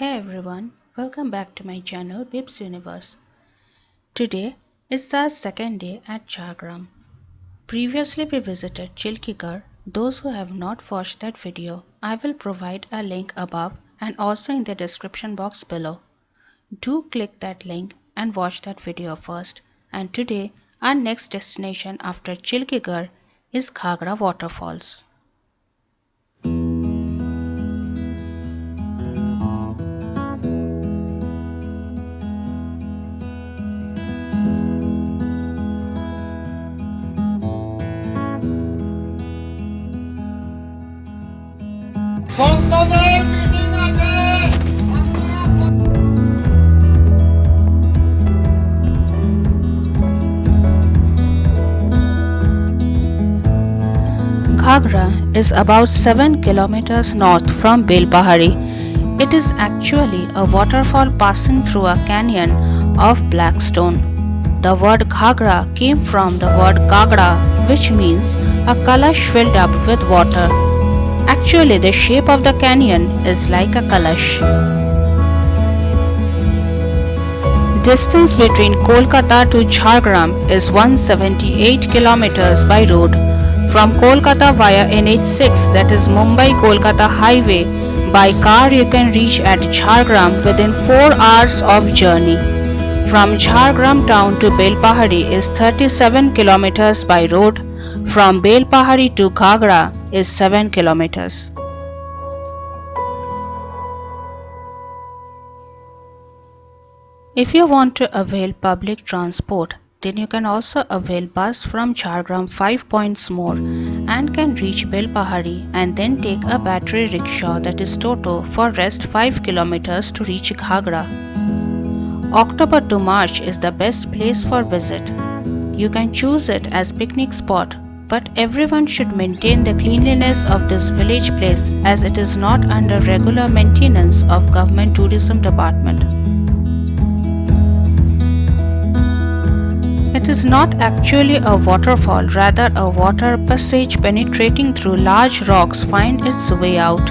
Hey everyone, welcome back to my channel Bib's Universe. Today is our second day at Jhargram. Previously we visited Chilkigar. Those who have not watched that video, I will provide a link above and also in the description box below. Do click that link and watch that video first. And today our next destination after Chilkigar is GHAGRA Waterfalls. GHAGRA is about 7 kilometers north from Belpahari. It is actually a waterfall passing through a canyon of black stone. The word GHAGRA came from the word GHAGRA, which means a kalash filled up with water. Actually, the shape of the canyon is like a kalash. Distance between Kolkata to Jhargram is 178 kilometers by road. From Kolkata via NH6, that is Mumbai-Kolkata highway, by car you can reach at Jhargram within 4 hours of journey. From Jhargram town to Belpahari is 37 kilometers by road. From Belpahari to GHAGRA is 7 kilometers. If you want to avail public transport, then you can also avail bus from Jhargram 5 points more and can reach Belpahari and then take a battery rickshaw, that is Toto, for rest 5 kilometers to reach GHAGRA. October to March is the best place for visit. You can choose it as picnic spot, but everyone should maintain the cleanliness of this village place as it is not under regular maintenance of government tourism department. It is not actually a waterfall, rather a water passage penetrating through large rocks finds its way out.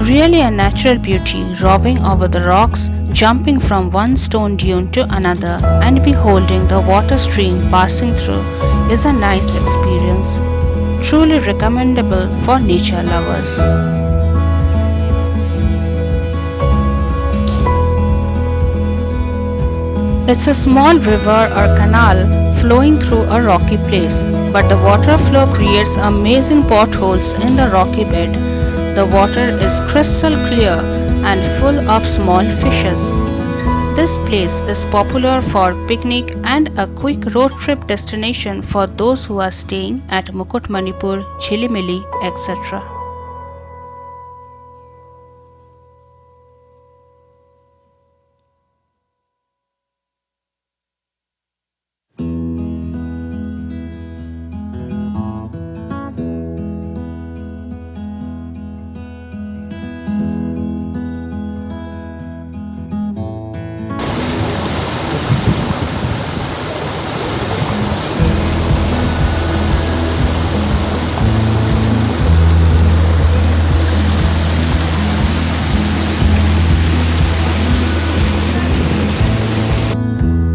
Really a natural beauty, roving over the rocks, jumping from one stone dune to another and beholding the water stream passing through is a nice experience. Truly recommendable for nature lovers. It's a small river or canal flowing through a rocky place, but the water flow creates amazing potholes in the rocky bed. The water is crystal clear and full of small fishes. This place is popular for picnic and a quick road trip destination for those who are staying at Mukutmanipur, Chilimili, etc.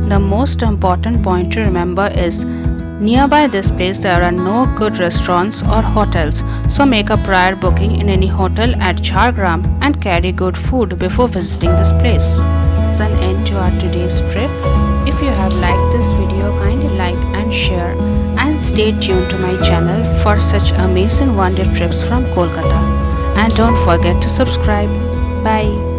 The most important point to remember is nearby this place there are no good restaurants or hotels, so make a prior booking in any hotel at Jhargram and carry good food before visiting this place. That's an end to our today's trip. If you have liked this video, kindly like and share and stay tuned to my channel for such amazing one-day trips from Kolkata. And don't forget to subscribe. Bye.